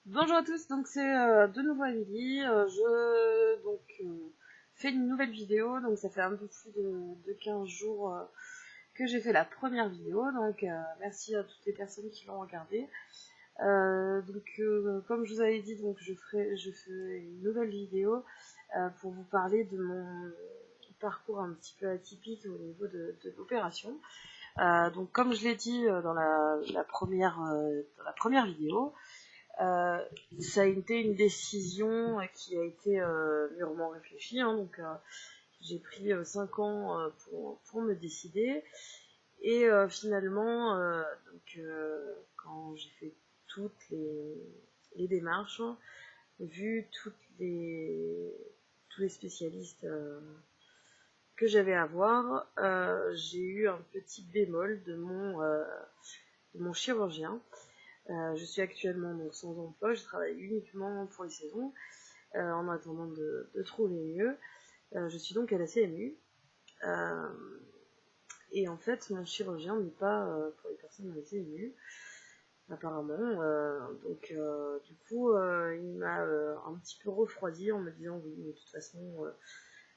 Bonjour à tous, donc c'est de nouveau Amélie. Fais une nouvelle vidéo, donc ça fait un peu plus de 15 jours que j'ai fait la première vidéo, donc merci à toutes les personnes qui l'ont regardée. Comme je vous avais dit, donc je ferai une nouvelle vidéo pour vous parler de mon parcours un petit peu atypique au niveau de l'opération. Donc comme je l'ai dit dans la première vidéo, euh, ça a été une décision qui a été mûrement réfléchie, hein, j'ai pris 5 ans pour me décider. Et finalement, quand j'ai fait toutes les démarches, vu tous les spécialistes que j'avais à voir, j'ai eu un petit bémol de mon chirurgien. Je suis actuellement donc sans emploi, je travaille uniquement pour les saisons, en attendant de trouver mieux. Je suis donc à la CMU. Euh, et en fait, mon chirurgien n'est pas pour les personnes à la CMU, apparemment. Il m'a un petit peu refroidi en me disant oui, mais de toute façon,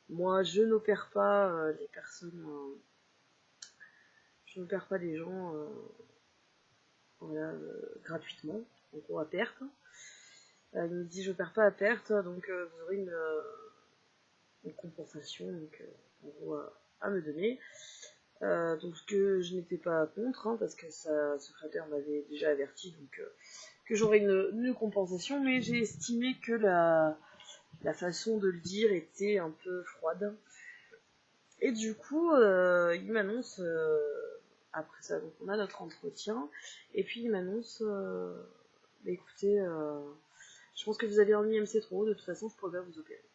moi, je n'opère pas les personnes, je n'opère pas les gens voilà, gratuitement, en gros à perte. Il me dit je n'opère pas à perte, donc vous aurez une compensation donc, en gros, à me donner. Donc ce que je n'étais pas contre, hein, parce que sa secrétaire m'avait déjà averti que j'aurais une compensation, mais j'ai estimé que la façon de le dire était un peu froide. Et du coup, il m'annonce, après ça, donc on a notre entretien, et puis il m'annonce, bah, écoutez, je pense que vous avez un IMC trop haut, de toute façon je pourrais pas vous opérer.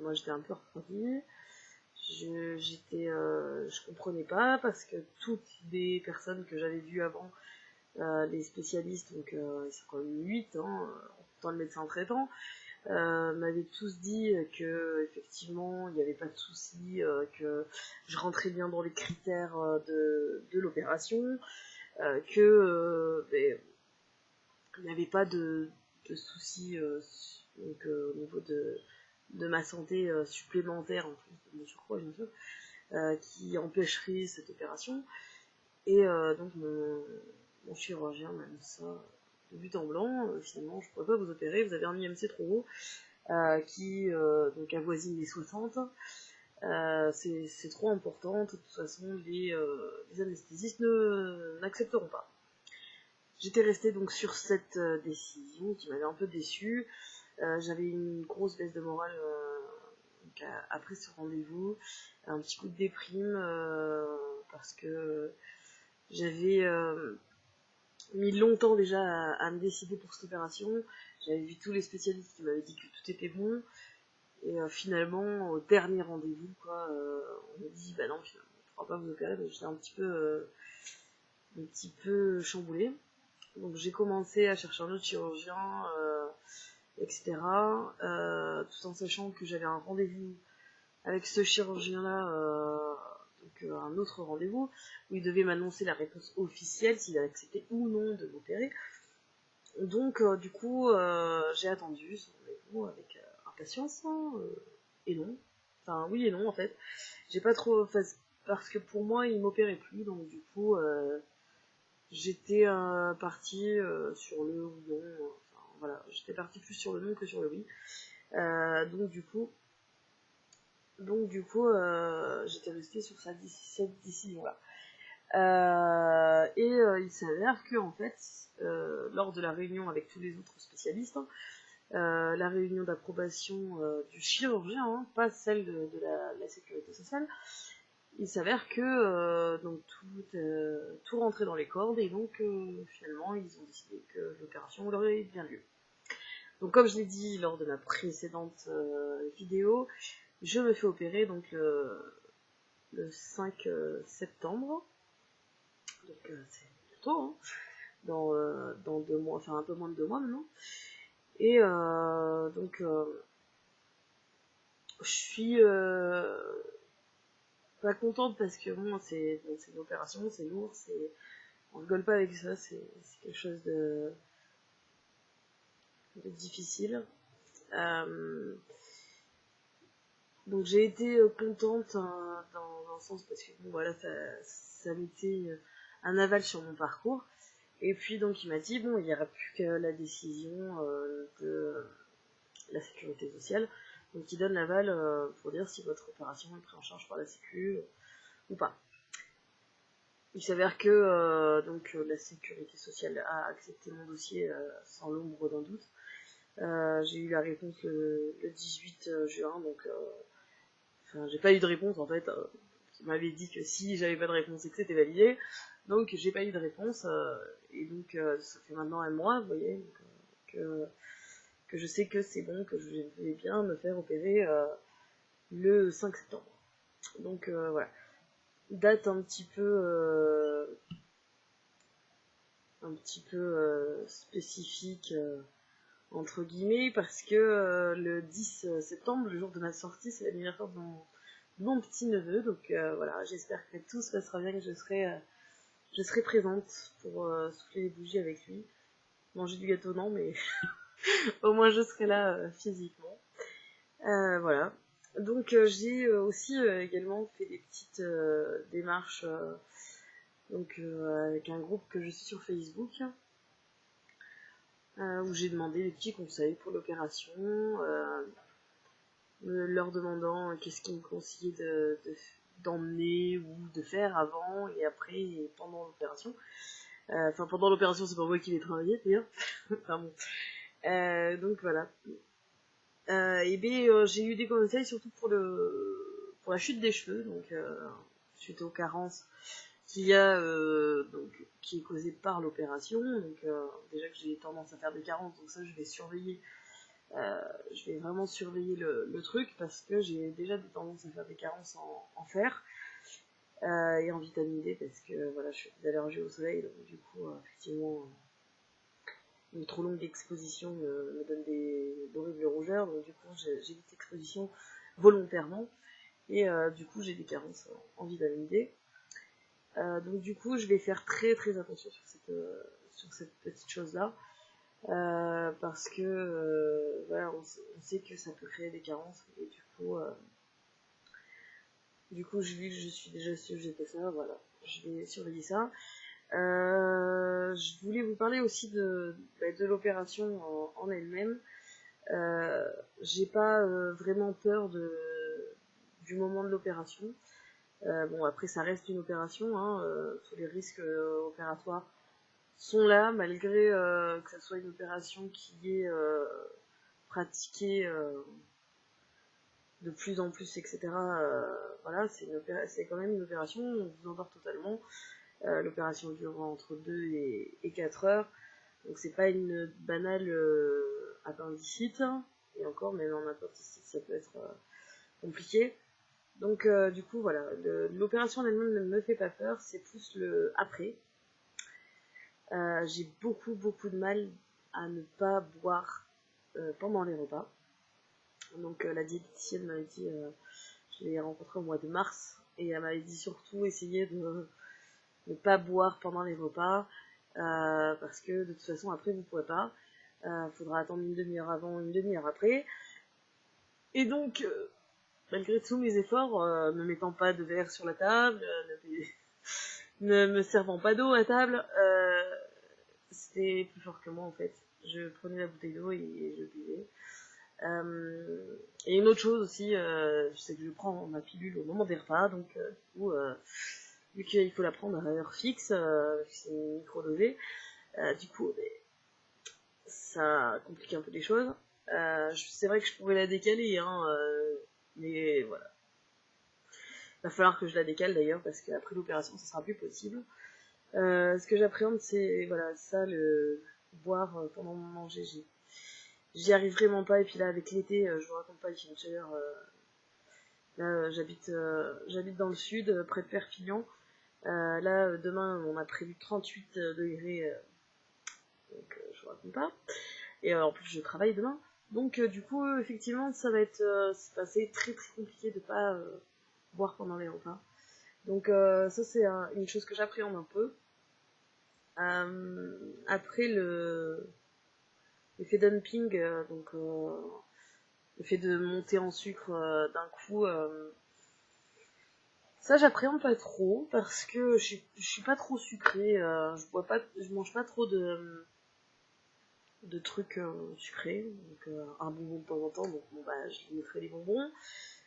Moi j'étais un peu refroidie. Je comprenais pas parce que toutes les personnes que j'avais vues avant, les spécialistes, donc ils sont quand même 8, hein, tant le médecin traitant, m'avaient tous dit que effectivement il n'y avait pas de souci, que je rentrais bien dans les critères de l'opération, il n'y avait pas de soucis au niveau de ma santé supplémentaire en plus de mon surpoids bien sûr, qui empêcherait cette opération. Et mon chirurgien m'a mis ça de but en blanc. Finalement, je ne pourrais pas vous opérer, vous avez un IMC trop haut qui donc avoisine les 60. C'est trop important, de toute façon, les anesthésistes n'accepteront pas. J'étais restée donc sur cette décision qui m'avait un peu déçue. J'avais une grosse baisse de morale après ce rendez-vous, un petit coup de déprime parce que j'avais mis longtemps déjà à me décider pour cette opération. J'avais vu tous les spécialistes qui m'avaient dit que tout était bon. Et finalement, au dernier rendez-vous, on m'a dit bah non, finalement, on ne pourra pas vous opérer. Donc j'étais un petit peu chamboulée. Donc j'ai commencé à chercher un autre chirurgien, etc. Tout en sachant que j'avais un rendez-vous avec ce chirurgien-là, un autre rendez-vous, où il devait m'annoncer la réponse officielle, s'il acceptait ou non de m'opérer. Donc, j'ai attendu ce rendez-vous avec impatience, hein, et non. Enfin, oui et non, en fait. J'ai pas trop... Parce que pour moi, il m'opérait plus, donc du coup, j'étais partie sur le ou non. Enfin, voilà, j'étais partie plus sur le non que sur le oui. Euh, donc, du coup, j'étais restée sur cette décision-là. Il s'avère que en fait, lors de la réunion avec tous les autres spécialistes, hein, la réunion d'approbation du chirurgien, hein, pas celle de la sécurité sociale, il s'avère que tout rentrait dans les cordes et donc finalement ils ont décidé que l'opération aurait bien lieu. Donc comme je l'ai dit lors de ma précédente vidéo, je me fais opérer donc le 5 septembre, donc c'est bientôt, hein, dans 2 mois, enfin un peu moins de 2 mois maintenant. Et je suis pas contente parce que bon, c'est une opération, c'est lourd, on rigole pas avec ça, c'est quelque chose difficile. Donc j'ai été contente dans un sens parce que bon voilà ça mettait un aval sur mon parcours. Et puis donc il m'a dit bon il n'y aura plus que la décision de la sécurité sociale, donc il donne l'aval pour dire si votre opération est prise en charge par la sécu ou pas. Il s'avère que la sécurité sociale a accepté mon dossier sans l'ombre d'un doute. J'ai eu la réponse le 18 juin, donc j'ai pas eu de réponse en fait. Qui m'avait dit que si j'avais pas de réponse et que c'était validé, donc j'ai pas eu de réponse et donc ça fait maintenant un mois, vous voyez, donc, que je sais que c'est bon, que je vais bien me faire opérer le 5 septembre. Donc voilà, date un petit peu spécifique entre guillemets parce que le 10 septembre, le jour de ma sortie, c'est l'anniversaire de mon petit neveu, donc voilà, j'espère que tout se passera bien, que je serai présente pour souffler les bougies avec lui. Manger du gâteau non, mais au moins je serai là physiquement. Voilà. Donc j'ai aussi également fait des petites démarches avec un groupe que je suis sur Facebook où j'ai demandé des petits conseils pour l'opération, leur demandant qu'est-ce qu'ils me conseillaient d'emmener ou de faire avant et après et pendant l'opération. Enfin pendant l'opération c'est pas moi qui l'ai travaillé d'ailleurs. Enfin bon. Donc voilà. J'ai eu des conseils surtout pour la chute des cheveux, donc suite aux carences qui est causée par l'opération. Donc déjà que j'ai tendance à faire des carences, donc ça je vais surveiller. Je vais vraiment surveiller le truc parce que j'ai déjà des tendances à faire des carences en fer et en vitamine D parce que voilà, je fais des allergies au soleil, donc du coup effectivement une trop longue exposition me donne d'horribles rougeurs, donc du coup j'évite l'exposition volontairement et du coup j'ai des carences en vitamine D. Donc du coup je vais faire très très attention sur cette petite chose là parce que voilà, on sait que ça peut créer des carences et du coup vu que je suis déjà sujet à ça, voilà, je vais surveiller ça. Je voulais vous parler aussi de l'opération en elle-même. J'ai pas vraiment peur du moment de l'opération. Bon, après, ça reste une opération, hein, tous les risques opératoires sont là, malgré que ça soit une opération qui est pratiquée de plus en plus, etc. Voilà, c'est quand même une opération, on vous endort totalement. L'opération dure entre 2 et 4 heures, donc c'est pas une banale appendicite, et encore, même en appendicite, ça peut être compliqué. Donc du coup, voilà, l'opération elle-même ne me fait pas peur, c'est plus le après. J'ai beaucoup de mal à ne pas boire pendant les repas. Donc la diététicienne m'avait dit, je l'ai rencontrée au mois de mars, et elle m'avait dit surtout essayer de ne pas boire pendant les repas, parce que de toute façon après vous pourrez pas, faudra attendre une demi-heure avant, une demi-heure après, et donc malgré tous mes efforts, ne mettant pas de verre sur la table, ne me servant pas d'eau à table, c'était plus fort que moi en fait. Je prenais la bouteille d'eau et je buvais. Et une autre chose aussi, je sais que je prends ma pilule au moment des repas, donc du coup, vu qu'il faut la prendre à heure fixe, c'est microdosé, du coup, ça complique un peu les choses. C'est vrai que je pourrais la décaler, hein, mais voilà. Il va falloir que je la décale d'ailleurs, parce qu'après l'opération, ça sera plus possible. Ce que j'appréhende, c'est voilà, ça, le boire pendant mon manger. J'y arrive vraiment pas, et puis là, avec l'été, je vous raconte pas, il fait une chaleur. Là, j'habite dans le sud, près de Perpignan. Là, demain, on a prévu 38 degrés, donc je vous raconte pas. Et en plus, je travaille demain. Donc, du coup, effectivement, ça va être c'est très très compliqué de pas boire pendant les repas. Donc, ça, c'est une chose que j'appréhende un peu. Après, l'effet dumping, donc le fait de monter en sucre d'un coup, ça j'appréhende pas trop parce que je suis pas trop sucrée, je mange pas trop de trucs sucrés, donc un bonbon de temps en temps, donc bon bah je me ferai des bonbons.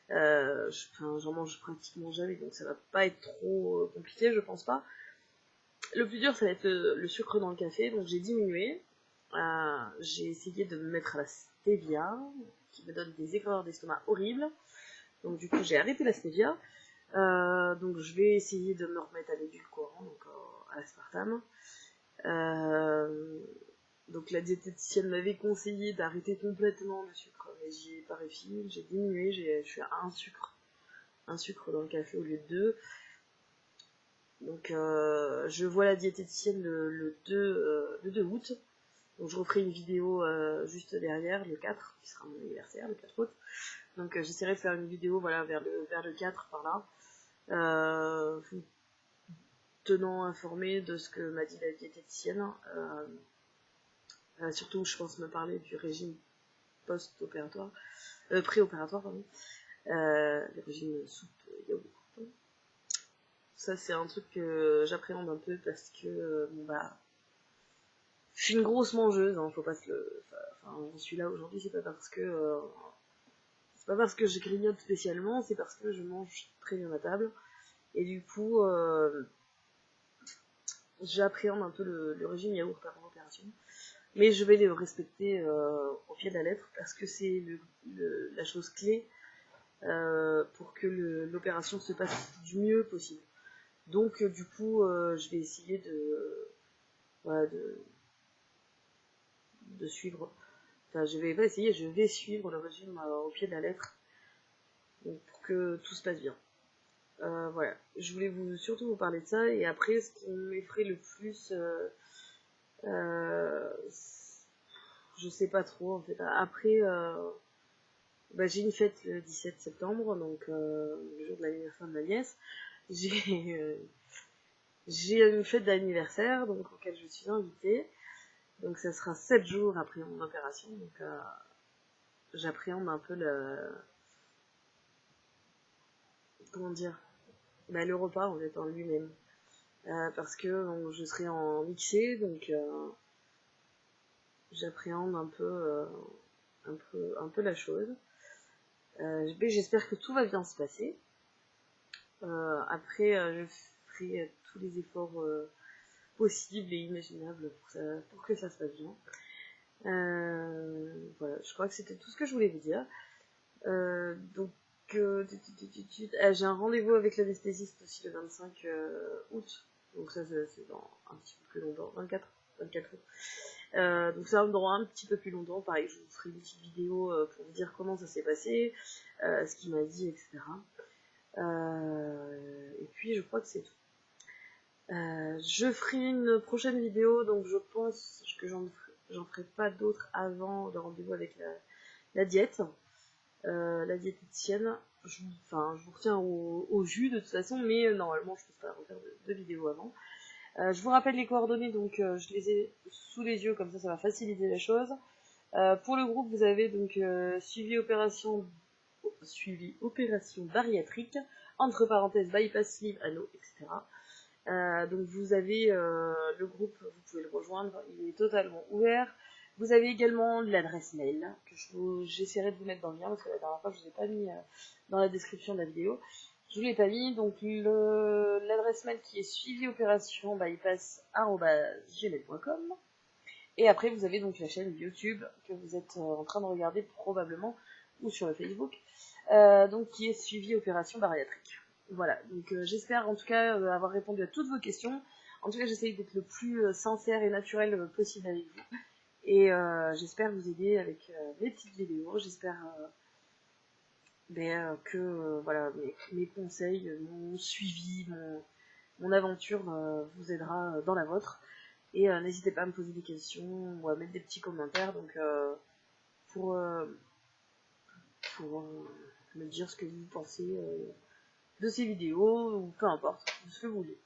J'en mange pratiquement jamais, donc ça va pas être trop compliqué, je pense pas. Le plus dur, ça va être le sucre dans le café, donc j'ai diminué. J'ai essayé de me mettre à la stevia, qui me donne des aigreurs d'estomac horribles. Donc du coup, j'ai arrêté la stevia. Donc je vais essayer de me remettre à l'édulcorant, donc à l'aspartame. Donc la diététicienne m'avait conseillé d'arrêter complètement le sucre, mais j'y ai pas réussi. J'ai diminué, je suis à un sucre dans le café au lieu de 2. Donc je vois la diététicienne le 2 août. Donc je referai une vidéo juste derrière, le 4, qui sera mon anniversaire, le 4 août. Donc j'essaierai de faire une vidéo voilà, vers le 4 par là. Vous tenant informé de ce que m'a dit la diététicienne. Surtout, je pense me parler du régime post-opératoire, pré-opératoire, pardon. Le régime soupe yaourt. Ça, c'est un truc que j'appréhende un peu parce que, bon bah, je suis une grosse mangeuse, hein, faut pas se le. Enfin, j'en suis là aujourd'hui, c'est pas parce que je grignote spécialement, c'est parce que je mange très bien à table. Et du coup, j'appréhende un peu le régime yaourt avant l'opération. Mais je vais le respecter au pied de la lettre parce que c'est la chose clé pour que l'opération se passe du mieux possible. Donc du coup, je vais essayer voilà, de suivre. Enfin, je vais pas essayer, je vais suivre le régime au pied de la lettre, donc pour que tout se passe bien. Voilà, je voulais surtout vous parler de ça, et après, ce qui m'effraie le plus, je sais pas trop en fait. Après, bah, j'ai une fête le 17 septembre, donc le jour de l'anniversaire de ma nièce. J'ai une fête d'anniversaire, donc auquel je suis invitée. Donc ça sera 7 jours après mon opération, donc j'appréhende un peu comment dire, bah, le repas en fait en lui-même. Parce que donc, je serai en mixé, donc j'appréhende un peu la chose. J'espère que tout va bien se passer. Après, je ferai tous les efforts possibles et imaginables pour que ça se passe bien. Voilà, je crois que c'était tout ce que je voulais vous dire. Donc, j'ai un rendez-vous avec l'anesthésiste aussi le 25 août. Donc ça, c'est dans un petit peu plus longtemps, 24 août. Donc ça va me durera un petit peu plus longtemps. Pareil, je vous ferai une petite vidéo pour vous dire comment ça s'est passé, ce qu'il m'a dit, etc. Et puis je crois que c'est tout. Je ferai une prochaine vidéo, donc je pense que j'en ferai pas d'autres avant le rendez-vous avec la diète, la diététicienne. Je vous retiens au jus de toute façon, mais normalement je peux pas refaire de vidéos avant. Je vous rappelle les coordonnées, donc je les ai sous les yeux, comme ça va faciliter la chose. Pour le groupe, vous avez donc suivi opération bariatrique, entre parenthèses bypass sleeve, anneau, etc. Donc vous avez le groupe, vous pouvez le rejoindre, il est totalement ouvert. Vous avez également l'adresse mail que j'essaierai de vous mettre dans le lien parce que la dernière fois je ne vous ai pas mis dans la description de la vidéo. Je vous l'ai pas mis, donc l'adresse mail qui est suivi opération bypass@gmail.com. Et après vous avez donc la chaîne YouTube que vous êtes en train de regarder probablement, ou sur le Facebook, donc qui est suivi opération bariatrique. Voilà, donc j'espère en tout cas avoir répondu à toutes vos questions. En tout cas, j'essaye d'être le plus sincère et naturel possible avec vous. Et j'espère vous aider avec mes petites vidéos. J'espère que voilà, mes conseils, mon suivi, mon aventure vous aidera dans la vôtre. Et n'hésitez pas à me poser des questions ou à mettre des petits commentaires donc, pour me dire ce que vous pensez de ces vidéos, ou peu importe, ce que vous voulez.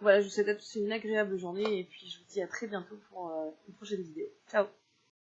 Voilà, je vous souhaite à tous une agréable journée et puis je vous dis à très bientôt pour une prochaine vidéo. Ciao!